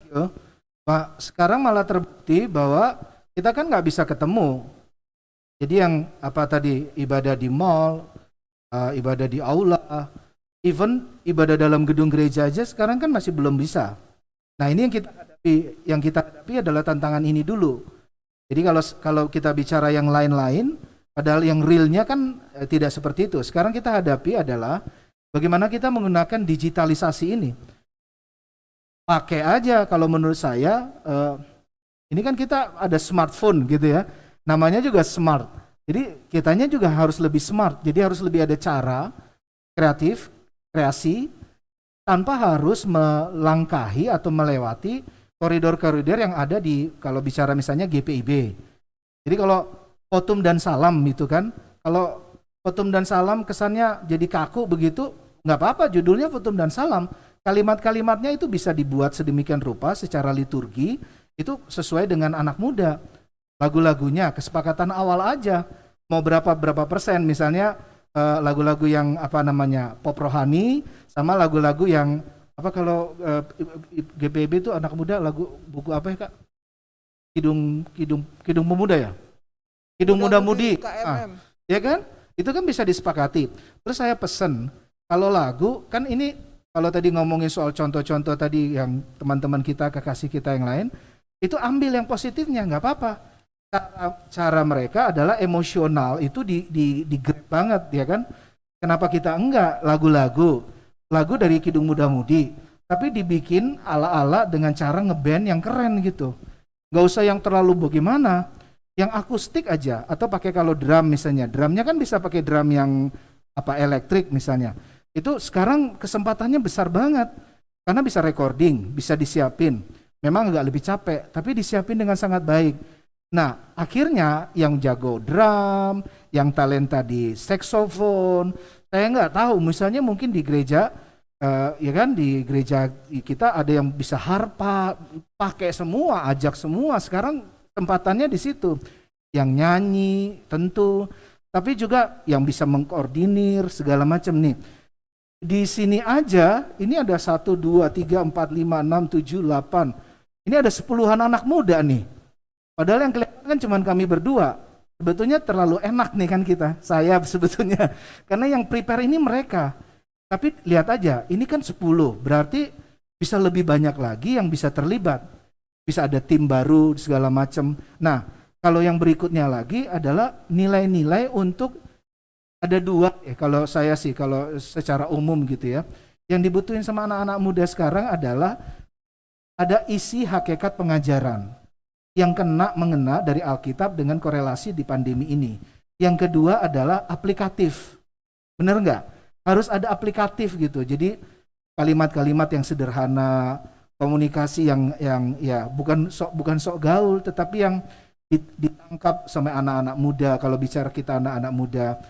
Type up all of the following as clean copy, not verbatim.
video, Pak, sekarang malah terbukti bahwa kita kan nggak bisa ketemu. Jadi yang apa tadi ibadah di mall, ibadah di aula, even ibadah dalam gedung gereja aja sekarang kan masih belum bisa. Nah ini yang kita hadapi adalah tantangan ini dulu. Jadi kalau kalau kita bicara yang lain-lain, padahal yang realnya kan tidak seperti itu. Sekarang kita hadapi adalah bagaimana kita menggunakan digitalisasi ini. Pakai aja kalau menurut saya, ini kan kita ada smartphone gitu ya, namanya juga smart. Jadi kitanya juga harus lebih smart. Jadi harus lebih ada cara kreatif, kreasi, tanpa harus melangkahi atau melewati koridor-koridor yang ada di kalau bicara misalnya GPIB. Jadi kalau Potum dan Salam itu kan, kalau Potum dan Salam kesannya jadi kaku begitu, nggak apa-apa judulnya Potum dan Salam. Kalimat-kalimatnya itu bisa dibuat sedemikian rupa secara liturgi, itu sesuai dengan anak muda. Lagu-lagunya kesepakatan awal aja, mau berapa persen misalnya lagu-lagu yang apa namanya pop rohani sama lagu-lagu yang apa kalau GPB itu anak muda lagu buku apa ya Kak? Kidung Pemuda ya? Kidung Muda Mudi. KMM. Ya kan? Itu kan bisa disepakati. Terus saya pesen kalau lagu kan ini kalau tadi ngomongin soal contoh-contoh tadi yang teman-teman kita, kekasih kita yang lain, itu ambil yang positifnya, nggak apa-apa. Cara mereka adalah emosional itu di grab banget ya kan. Kenapa kita enggak lagu dari Kidung Muda Mudi tapi dibikin ala-ala dengan cara ngeband yang keren gitu, nggak usah yang terlalu bagaimana, yang akustik aja atau pakai kalau drum misalnya, drumnya kan bisa pakai drum yang apa elektrik misalnya, itu sekarang kesempatannya besar banget karena bisa recording, bisa disiapin, memang agak lebih capek tapi disiapin dengan sangat baik. Nah, akhirnya yang jago drum, yang talenta di saxophone, saya nggak tahu, misalnya mungkin di gereja, ya kan di gereja kita ada yang bisa harpa, pakai semua, ajak semua. Sekarang tempatannya di situ. Yang nyanyi tentu, tapi juga yang bisa mengkoordinir segala macam nih. Di sini aja, ini ada 1, 2, 3, 4, 5, 6, 7, 8. Ini ada 10-an anak muda nih. Padahal yang kelihatan kan cuma kami berdua. Sebetulnya terlalu enak nih kan kita. Saya sebetulnya. Karena yang prepare ini mereka. Tapi lihat aja, ini kan 10. Berarti bisa lebih banyak lagi yang bisa terlibat. Bisa ada tim baru segala macam. Nah, kalau yang berikutnya lagi adalah nilai-nilai untuk ada dua ya. Kalau saya sih, kalau secara umum gitu ya. Yang dibutuhin sama anak-anak muda sekarang adalah ada isi hakikat pengajaran yang mengena dari Alkitab dengan korelasi di pandemi ini. Yang kedua adalah aplikatif. Benar nggak? Harus ada aplikatif gitu. Jadi kalimat-kalimat yang sederhana, komunikasi yang ya bukan sok gaul, tetapi yang ditangkap sama anak-anak muda. Kalau bicara kita anak-anak muda,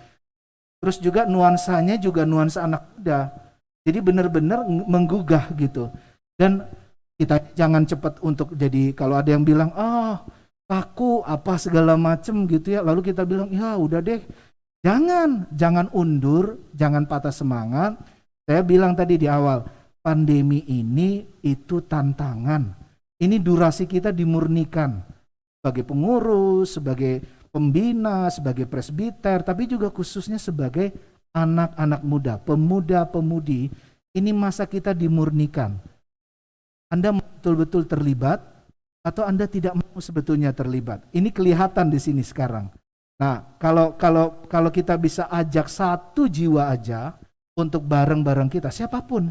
terus juga nuansanya juga nuansa anak muda. Jadi benar-benar menggugah gitu. Dan kita jangan cepat untuk jadi kalau ada yang bilang kaku apa segala macem gitu ya, lalu kita bilang ya udah deh, jangan undur, jangan patah semangat. Saya bilang tadi di awal, pandemi ini itu tantangan, ini durasi kita dimurnikan sebagai pengurus, sebagai pembina, sebagai presbiter, tapi juga khususnya sebagai anak-anak muda, pemuda-pemudi. Ini masa kita dimurnikan. Anda betul-betul terlibat atau Anda tidak mau sebetulnya terlibat. Ini kelihatan di sini sekarang. Nah, kalau kita bisa ajak satu jiwa aja untuk bareng-bareng kita, siapapun,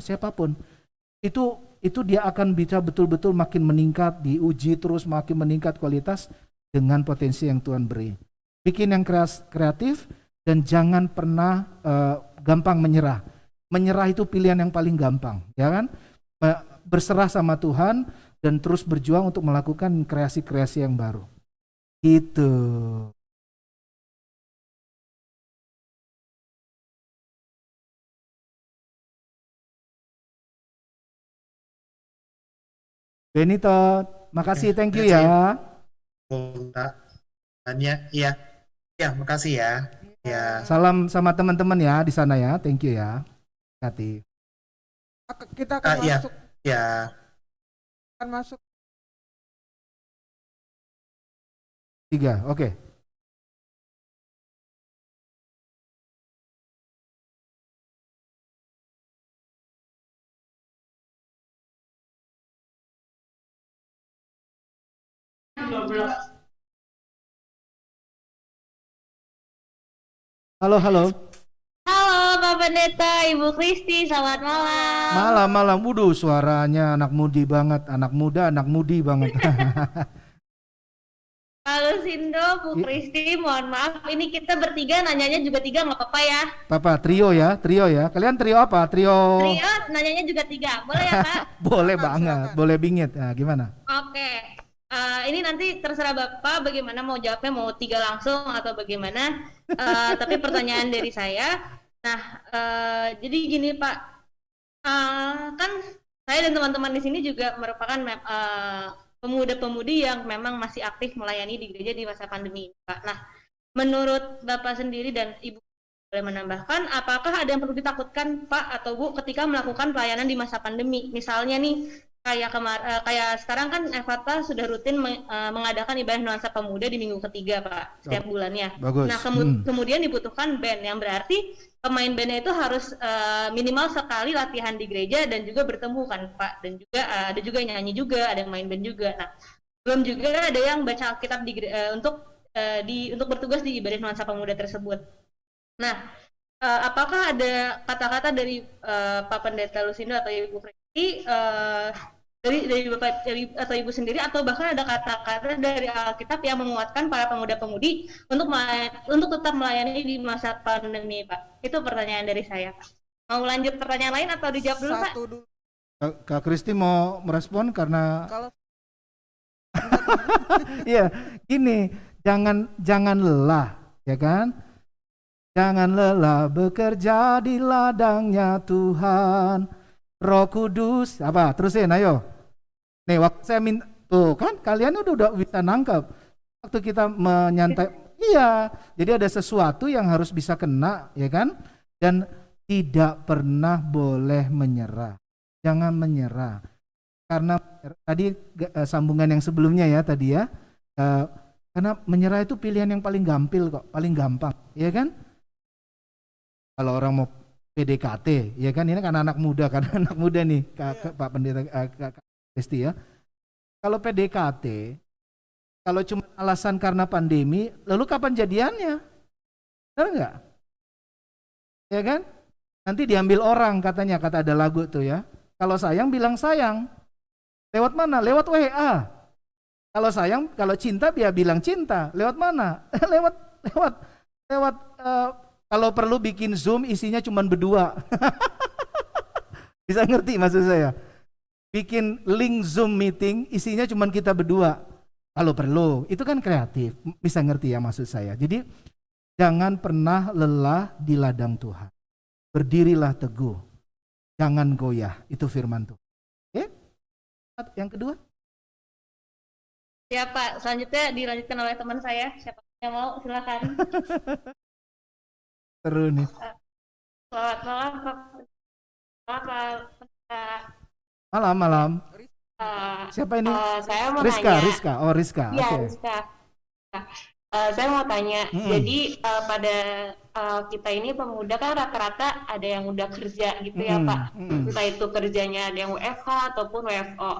itu dia akan bisa betul-betul makin meningkat, diuji terus makin meningkat kualitas dengan potensi yang Tuhan beri. Bikin yang kreatif dan jangan pernah gampang menyerah. Menyerah itu pilihan yang paling gampang, ya kan? Berserah sama Tuhan dan terus berjuang untuk melakukan kreasi-kreasi yang baru. Gitu. Benito, makasih, thank you Makasih ya. Kak Tania. Iya, iya, makasih ya. Ya, Salam sama teman-teman ya di sana ya, thank you ya. Hati. Kita akan iya, masuk ya. Akan masuk. 3, oke. Halo, halo. Halo Pak Pendeta, Ibu Kristi, selamat malam. Malam-malam, waduh suaranya anak mudi banget, anak muda, anak mudi banget. Halo Sindo, Bu Kristi, mohon maaf, ini kita bertiga nanyanya juga tiga, nggak apa-apa ya? Papa, trio ya. Kalian trio apa? Trio nanyanya juga tiga, boleh ya Kak? boleh Silakan, banget, silakan. boleh bingit. Nah, gimana? Oke. Ini nanti terserah Bapak bagaimana mau jawabnya, mau tiga langsung atau bagaimana. Tapi pertanyaan dari saya, jadi gini Pak, kan saya dan teman-teman di sini juga merupakan pemuda-pemudi yang memang masih aktif melayani di gereja di masa pandemi ini, Pak. Nah, menurut Bapak sendiri dan Ibu boleh menambahkan, apakah ada yang perlu ditakutkan Pak atau Bu ketika melakukan pelayanan di masa pandemi? Misalnya nih, kayak sekarang kan Evata sudah rutin mengadakan ibadah nuansa pemuda di minggu ketiga Pak, setiap bulannya. Bagus. Nah, kemudian dibutuhkan band, yang berarti pemain bandnya itu harus minimal sekali latihan di gereja dan juga bertemu kan Pak, dan juga ada juga yang nyanyi juga, ada yang main band juga. Nah, belum juga ada yang baca Alkitab untuk bertugas di ibadah nuansa pemuda tersebut. Nah, apakah ada kata-kata dari Pak Pendeta Lusindo atau Ibu Kristi dari Bapak atau Ibu sendiri, atau bahkan ada kata-kata dari Alkitab yang menguatkan para pemuda-pemudi untuk tetap melayani di masa pandemi, Pak? Itu pertanyaan dari saya, Pak. Mau lanjut pertanyaan lain atau dijawab dulu, Pak? Satu dulu. Kak Kristi mau merespon karena Kalau iya, gini, jangan lelah, ya kan? Jangan lelah bekerja di ladangnya Tuhan. Roh Kudus, apa? Terusin, ayo. Nih, waktu saya minta, tuh kan, kalian udah bisa nangkep. Waktu kita menyantai, iya. Jadi ada sesuatu yang harus bisa kena, ya kan? Dan tidak pernah boleh menyerah. Jangan menyerah. Karena tadi sambungan yang sebelumnya ya tadi ya. Karena menyerah itu pilihan yang paling gampil kok, paling gampang, ya kan? Kalau orang mau PDKT, ya kan, ini kan anak muda, kan anak muda nih, Pak Pendeta Kak Kristi ya. Kalau PDKT, kalau cuma alasan karena pandemi, lalu kapan jadiannya? Benar nggak? Ya kan? Nanti diambil orang katanya, kata ada lagu tuh ya. Kalau sayang bilang sayang, lewat mana? Lewat WA. Kalau sayang, kalau cinta dia bilang cinta, lewat mana? lewat. Kalau perlu bikin Zoom isinya cuma berdua. Bisa ngerti maksud saya? Bikin link Zoom meeting isinya cuma kita berdua. Kalau perlu, itu kan kreatif. Bisa ngerti ya maksud saya? Jadi jangan pernah lelah di ladang Tuhan. Berdirilah teguh. Jangan goyah. Itu firman Tuhan. Oke? Yang kedua? Ya Pak, selanjutnya dilanjutkan oleh teman saya. Siapa yang mau, silakan. Seru nih. Selamat malam Pak. Malam. Siapa ini? Saya mau Rizka, nanya. Rizka. Oh, Rizka. Iya, Oke. Rizka. Saya mau tanya. Jadi pada kita ini pemuda kan rata-rata ada yang udah kerja gitu ya Pak. Entah itu kerjanya ada yang WFH ataupun WFO.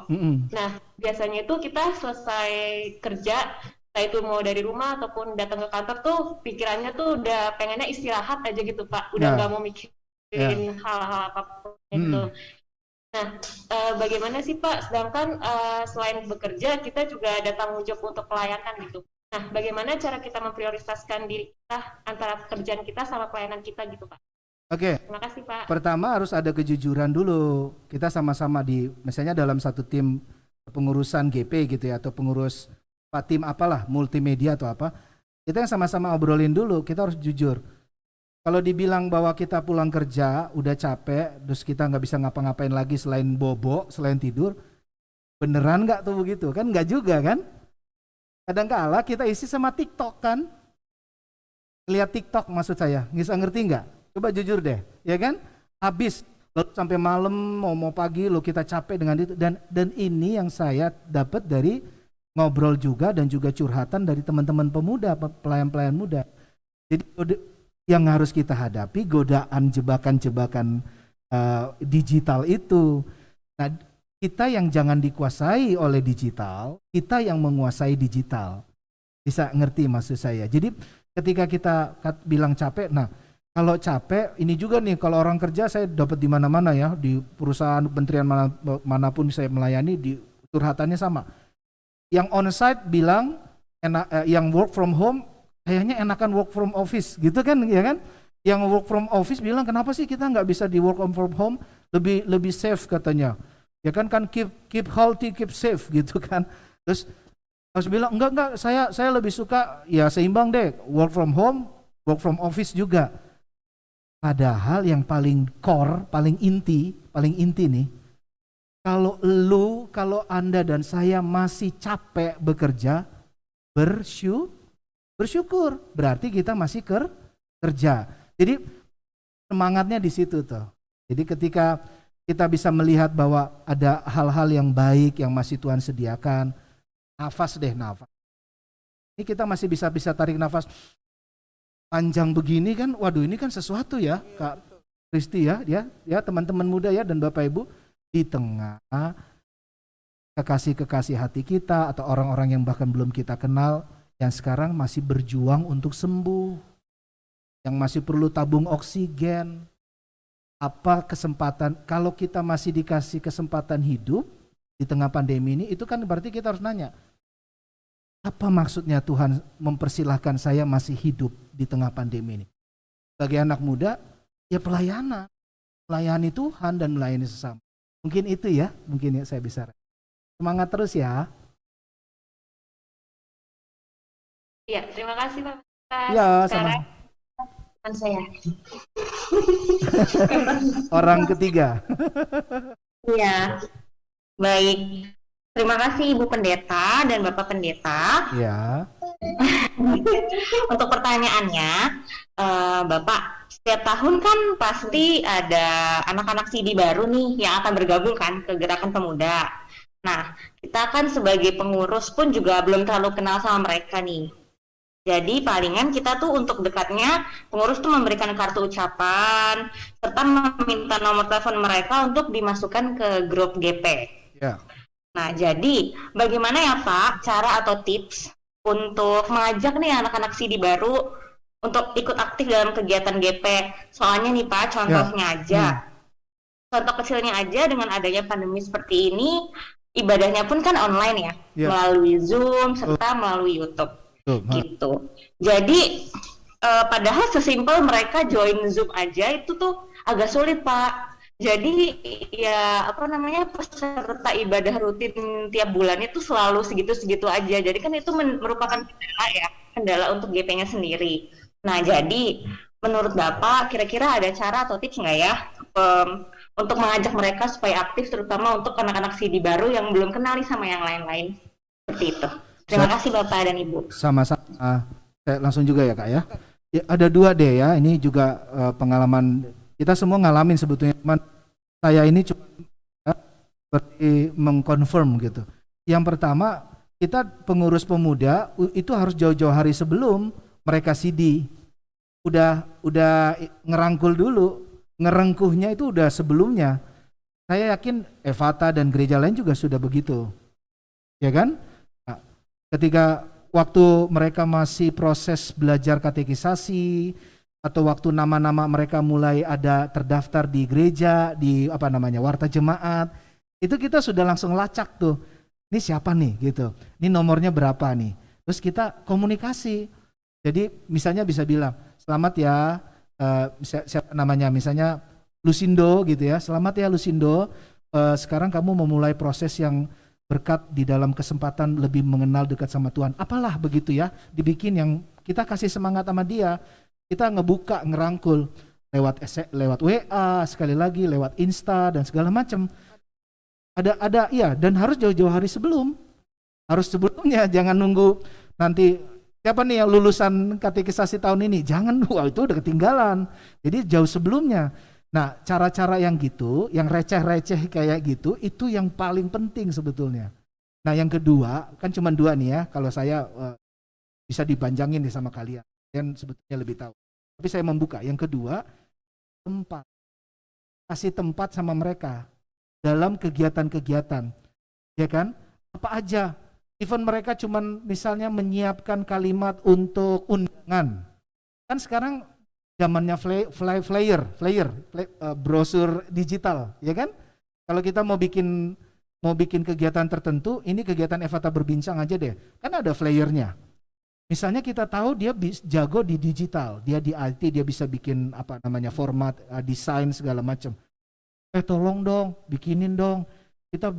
Nah, biasanya itu kita selesai kerja, entah itu mau dari rumah ataupun datang ke kantor tuh pikirannya tuh udah pengennya istirahat aja gitu Pak. Udah nggak mau mikirin hal-hal apapun gitu. Nah, bagaimana sih Pak? Sedangkan selain bekerja, kita juga ada tanggung jawab untuk pelayanan gitu. Nah, bagaimana cara kita memprioritaskan diri kita antara pekerjaan kita sama pelayanan kita gitu Pak? Oke. Terima kasih Pak. Pertama harus ada kejujuran dulu. Kita sama-sama misalnya dalam satu tim pengurusan GP gitu ya, atau pengurus tim apalah, multimedia atau apa. Kita yang sama-sama obrolin dulu, kita harus jujur. Kalau dibilang bahwa kita pulang kerja udah capek, terus kita nggak bisa ngapa-ngapain lagi selain bobo, selain tidur, beneran nggak tuh begitu? Kan nggak juga kan? Kadang-kala kita isi sama TikTok kan? Lihat TikTok maksud saya, bisa ngerti nggak? Coba jujur deh, ya kan? Habis lalu sampai malam mau pagi lo kita capek dengan itu, dan ini yang saya dapat dari ngobrol juga dan juga curhatan dari teman-teman pemuda, pelayan-pelayan muda. Jadi yang harus kita hadapi godaan jebakan-jebakan digital itu. Nah, kita yang jangan dikuasai oleh digital, kita yang menguasai digital. Bisa ngerti maksud saya? Jadi ketika kita bilang capek, nah kalau capek ini juga nih, kalau orang kerja saya dapat di mana-mana ya, di perusahaan kementerian manapun saya melayani, di curhatannya sama. Yang onsite bilang yang work from home kayaknya enakan work from office gitu kan, ya kan? Yang work from office bilang kenapa sih kita nggak bisa di work from home, lebih safe katanya. Ya kan keep healthy, keep safe gitu kan. Terus harus bilang enggak saya lebih suka ya seimbang deh, work from home, work from office juga. Padahal yang paling core, paling inti nih, kalau Anda dan saya masih capek bekerja, bersyukur, berarti kita masih kerja. Jadi semangatnya di situ tuh. Jadi ketika kita bisa melihat bahwa ada hal-hal yang baik yang masih Tuhan sediakan, nafas. Ini kita masih bisa tarik nafas panjang begini kan, waduh ini kan sesuatu ya Kak Kristi ya teman-teman muda ya dan Bapak Ibu, di tengah kekasih-kekasih hati kita atau orang-orang yang bahkan belum kita kenal, yang sekarang masih berjuang untuk sembuh, yang masih perlu tabung oksigen. Apa kesempatan, kalau kita masih dikasih kesempatan hidup di tengah pandemi ini, itu kan berarti kita harus nanya, apa maksudnya Tuhan mempersilahkan saya masih hidup di tengah pandemi ini? Bagi anak muda, ya pelayanan, melayani Tuhan dan melayani sesama. Mungkin itu ya, saya bisa. Semangat terus ya. Ya, terima kasih Pak. Ya, sama. Saya. Orang ketiga. Iya, baik. Terima kasih Ibu Pendeta dan Bapak Pendeta. Ya. Untuk pertanyaannya, Bapak, setiap tahun kan pasti ada anak-anak CD baru nih yang akan bergabung kan ke Gerakan Pemuda. Nah, kita kan sebagai pengurus pun juga belum terlalu kenal sama mereka nih. Jadi palingan kita tuh untuk dekatnya pengurus tuh memberikan kartu ucapan serta meminta nomor telepon mereka untuk dimasukkan ke grup GP. Ya. Nah jadi bagaimana ya Pak cara atau tips untuk mengajak nih anak-anak CD baru untuk ikut aktif dalam kegiatan GP? Soalnya nih Pak contohnya aja, contoh kecilnya aja dengan adanya pandemi seperti ini, ibadahnya pun kan online ya, melalui Zoom serta melalui YouTube. Gitu. Jadi padahal sesimpel mereka join Zoom aja itu tuh agak sulit Pak. Jadi ya peserta ibadah rutin tiap bulan itu selalu segitu-segitu aja. Jadi kan itu merupakan kendala untuk GP-nya sendiri. Nah jadi menurut Bapak kira-kira ada cara atau tips nggak ya untuk mengajak mereka supaya aktif, terutama untuk anak-anak CD baru yang belum kenali sama yang lain-lain seperti itu. Terima kasih Bapak dan Ibu. Sama-sama. Saya langsung juga ya Kak ya. Ada dua deh ya. Ini juga pengalaman kita semua ngalamin sebetulnya. Saya ini cuma seperti mengkonfirm gitu. Yang pertama, kita pengurus pemuda itu harus jauh-jauh hari sebelum mereka CD. Udah ngerangkul dulu. Ngerengkuhnya itu udah sebelumnya. Saya yakin Evata dan gereja lain juga sudah begitu. Ya kan? Ketika waktu mereka masih proses belajar katekisasi atau waktu nama-nama mereka mulai ada terdaftar di gereja, di warta jemaat, itu kita sudah langsung lacak tuh, ini siapa nih gitu, ini nomornya berapa nih, terus kita komunikasi. Jadi misalnya bisa bilang selamat ya, siapa namanya, misalnya Lusindo gitu ya, selamat ya Lusindo, sekarang kamu memulai proses yang berkat di dalam kesempatan lebih mengenal dekat sama Tuhan. Apalah begitu ya, dibikin yang kita kasih semangat sama dia. Kita ngebuka, ngerangkul lewat WA, sekali lagi lewat Insta dan segala macam. Ada dan harus jauh-jauh hari sebelum. Harus sebelumnya, jangan nunggu nanti siapa nih yang lulusan katekisasi tahun ini. Jangan, wah itu udah ketinggalan. Jadi jauh sebelumnya. Nah, cara-cara yang gitu, yang receh-receh kayak gitu, itu yang paling penting sebetulnya. Nah, yang kedua, kan cuma dua nih ya, kalau saya bisa dipanjangin nih sama kalian. Kalian sebetulnya lebih tahu. Tapi saya membuka. Yang kedua, tempat. Kasih tempat sama mereka dalam kegiatan-kegiatan. Ya kan? Apa aja. Even mereka cuma misalnya menyiapkan kalimat untuk undangan. Kan sekarang zamannya flyer, brosur digital, ya kan? Kalau kita mau bikin kegiatan tertentu, ini kegiatan Evata berbincang aja deh. Kan ada flyernya. Misalnya kita tahu dia jago di digital, dia di IT, dia bisa bikin apa namanya format, desain segala macam. Tolong dong, bikinin dong. Kita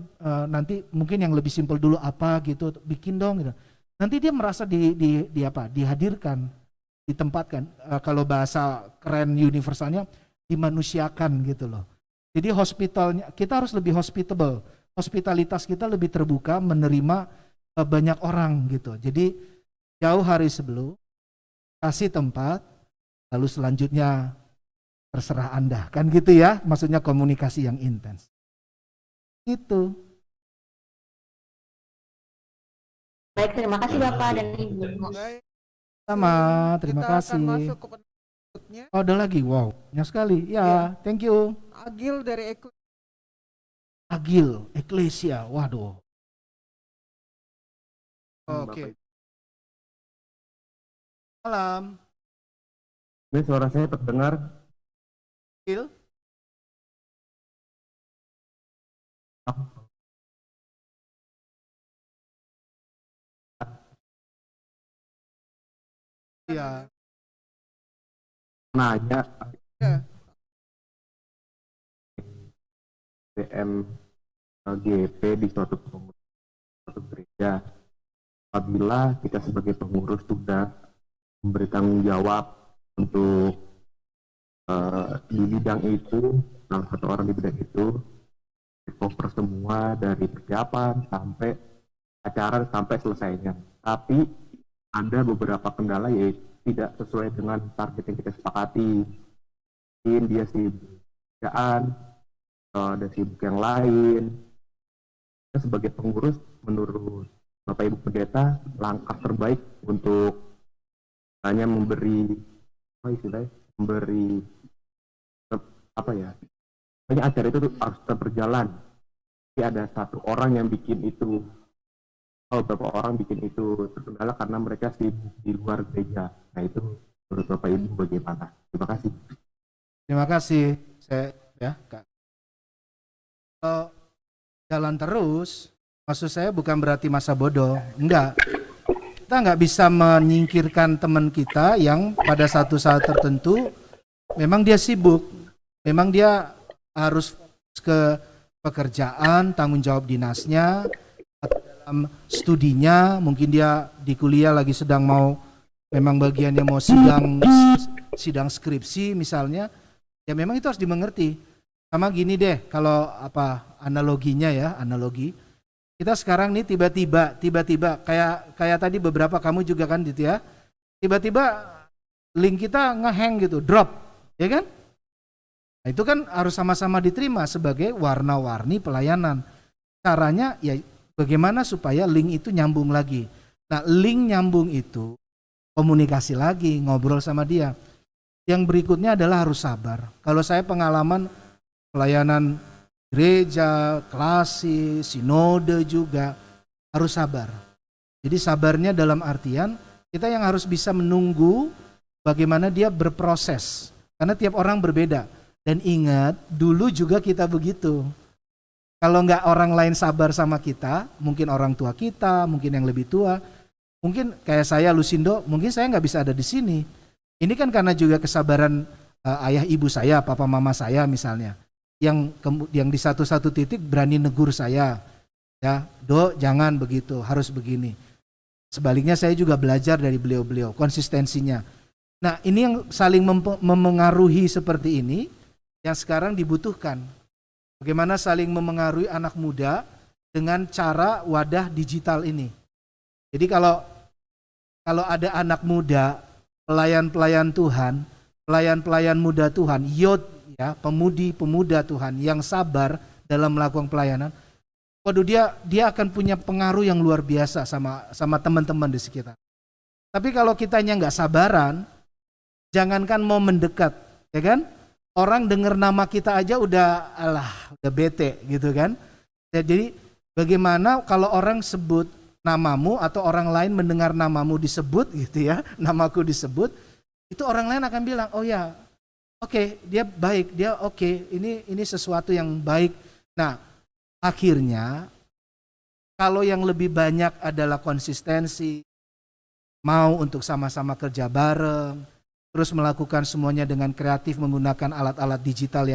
nanti mungkin yang lebih simpel dulu apa gitu, bikin dong gitu. Nanti dia merasa dihadirkan, ditempatkan. Kalau bahasa keren universalnya dimanusiakan gitu loh. Jadi hospitalnya kita harus lebih hospitable. Hospitalitas kita lebih terbuka menerima banyak orang gitu. Jadi jauh hari sebelum kasih tempat, lalu selanjutnya terserah Anda, kan gitu ya, maksudnya komunikasi yang intens. Itu. Baik, terima kasih Bapak dan Ibu. Baik, Sama, terima kita kasih. akan masuk ke berikutnya. Oh, ada lagi, wow, banyak sekali. Ya, thank you. Agil dari Agil, Eklesia, waduh. Oke. Malam. Ini suara saya terdengar. Agil. Iya. Nanya Ya. GP di suatu gereja. Apabila kita sebagai pengurus sudah memberi tanggung jawab untuk di bidang itu, salah satu orang di bidang itu, cover semua dari persiapan sampai acara sampai selesainya. Tapi ada beberapa kendala yaitu tidak sesuai dengan target yang kita sepakati. Mungkin dia sibuk kerjaan, ada sibuk yang lain. Kita sebagai pengurus, menurut Bapak Ibu Pendeta, langkah terbaik untuk hanya memberi banyak acara itu harus tetap berjalan. Tapi ada satu orang yang bikin itu, beberapa orang bikin itu terkendala karena mereka sibuk di luar gereja. Nah itu menurut Bapak Ibu bagaimana? Terima kasih. Terima kasih. Saya ya, Kak. Kalau jalan terus, maksud saya bukan berarti masa bodoh, enggak. Kita nggak bisa menyingkirkan teman kita yang pada satu saat tertentu memang dia sibuk, memang dia harus ke pekerjaan, tanggung jawab dinasnya, atau dalam studinya, mungkin dia di kuliah lagi sedang mau, memang bagiannya mau sidang skripsi misalnya, ya memang itu harus dimengerti. Sama gini deh, kalau analoginya ya, analogi. Kita sekarang nih tiba-tiba kayak tadi beberapa kamu juga kan gitu ya. Tiba-tiba link kita ngehang gitu, drop, ya kan? Nah, itu kan harus sama-sama diterima sebagai warna-warni pelayanan. Caranya ya bagaimana supaya link itu nyambung lagi. Nah, link nyambung itu komunikasi lagi, ngobrol sama dia. Yang berikutnya adalah harus sabar. Kalau saya pengalaman pelayanan gereja, klasik, sinode juga harus sabar. Jadi sabarnya dalam artian kita yang harus bisa menunggu bagaimana dia berproses. Karena tiap orang berbeda. Dan ingat, dulu juga kita begitu. Kalau nggak orang lain sabar sama kita, mungkin orang tua kita, mungkin yang lebih tua, mungkin kayak saya Lusindo, mungkin saya nggak bisa ada di sini. Ini kan karena juga kesabaran ayah ibu saya, papa mama saya misalnya. Yang di satu titik berani negur saya, ya, Dok jangan begitu, harus begini. Sebaliknya saya juga belajar dari beliau-beliau, konsistensinya. Nah ini yang saling memengaruhi seperti ini, yang sekarang dibutuhkan. Bagaimana saling memengaruhi anak muda dengan cara wadah digital ini. Jadi kalau ada anak muda, pelayan-pelayan Tuhan, pelayan-pelayan muda Tuhan, youth ya, pemuda Tuhan yang sabar dalam melakukan pelayanan, waduh dia akan punya pengaruh yang luar biasa sama teman-teman di sekitar. Tapi kalau kitanya nggak sabaran, jangankan mau mendekat, ya kan? Orang dengar nama kita aja udah bete gitu kan. Ya, jadi bagaimana kalau orang sebut namamu atau orang lain mendengar namamu disebut gitu ya, namaku disebut, itu orang lain akan bilang, oh ya, oke, dia baik, dia oke, ini sesuatu yang baik. Nah, akhirnya kalau yang lebih banyak adalah konsistensi, mau untuk sama-sama kerja bareng, terus melakukan semuanya dengan kreatif menggunakan alat-alat digital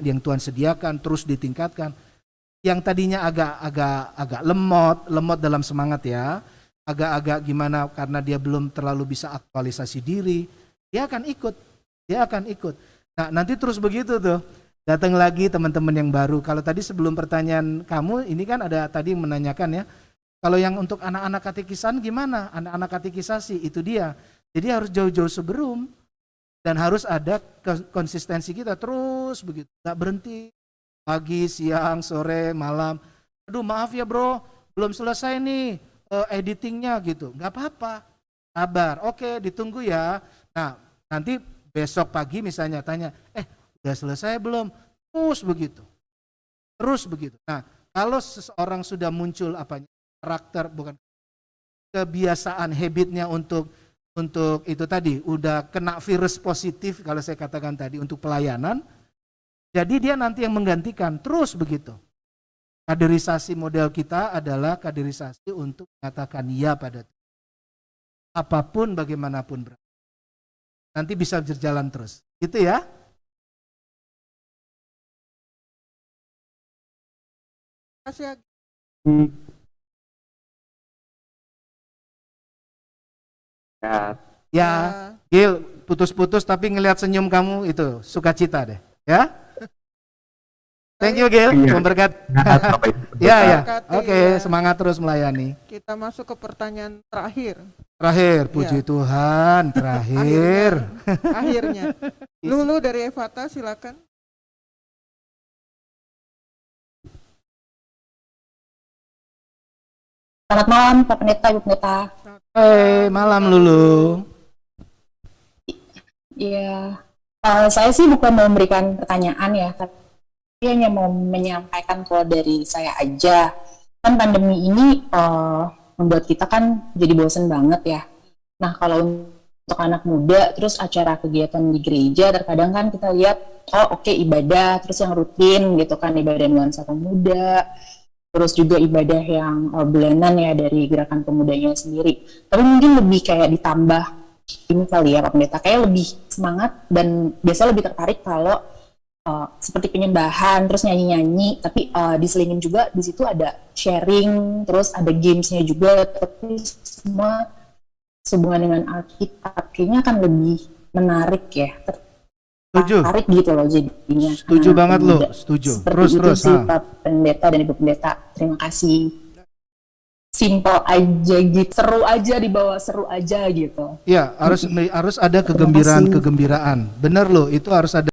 yang Tuhan sediakan, terus ditingkatkan. Yang tadinya agak lemot dalam semangat ya, agak gimana karena dia belum terlalu bisa aktualisasi diri, dia akan ikut. Nah, nanti terus begitu tuh. Datang lagi teman-teman yang baru. Kalau tadi sebelum pertanyaan kamu, ini kan ada tadi menanyakan ya. Kalau yang untuk anak-anak katekisan gimana? Anak-anak katekisasi itu dia. Jadi harus jauh-jauh sebelum dan harus ada konsistensi kita terus begitu. Gak berhenti pagi, siang, sore, malam. Aduh maaf ya bro, belum selesai nih editingnya gitu. Gak apa-apa, sabar. Oke, ditunggu ya. Nah, nanti besok pagi misalnya tanya, udah selesai belum? Terus begitu. Nah, kalau seseorang sudah muncul karakter, bukan kebiasaan, habitnya untuk itu tadi, udah kena virus positif kalau saya katakan tadi untuk pelayanan, jadi dia nanti yang menggantikan, terus begitu. Kaderisasi model kita adalah kaderisasi untuk mengatakan ya pada Tuhan. Apapun bagaimanapun berarti. Nanti bisa berjalan terus. Gitu ya. Kasih Ya, Gil, putus-putus tapi ngelihat senyum kamu itu sukacita deh, ya. Thank you Gil, memberkati. Ya. Oke, semangat terus melayani. Kita masuk ke pertanyaan terakhir. Puji Tuhan, terakhir. Akhirnya. Lulu dari Evata, silakan. Selamat malam Pak Pendeta, Ibu Pendeta. Malam Lulu. Iya, saya sih bukan mau memberikan pertanyaan ya, tapi hanya mau menyampaikan kalau dari saya aja. Kan pandemi ini membuat kita kan jadi bosen banget ya. Nah kalau untuk anak muda, terus acara kegiatan di gereja, terkadang kan kita lihat, ibadah, terus yang rutin gitu kan, ibadah nuansa pemuda, terus juga ibadah yang bulanan ya dari gerakan pemudanya sendiri. Tapi mungkin lebih kayak ditambah ini kali ya Pak Pendeta, kayak lebih semangat dan biasa lebih tertarik kalau seperti penyembahan, terus nyanyi-nyanyi, tapi diselingin juga di situ ada sharing, terus ada gamesnya juga, tapi semua sehubungan dengan Alkitab kayaknya akan lebih menarik ya. Tertarik gitu loh jadinya. Setuju banget lo, setuju. Seperti terus sih Pak Pendeta dan Ibu Pendeta. Terima kasih. Simple aja gitu, seru aja gitu. Ya, harus ada kegembiraan. Bener loh, itu harus ada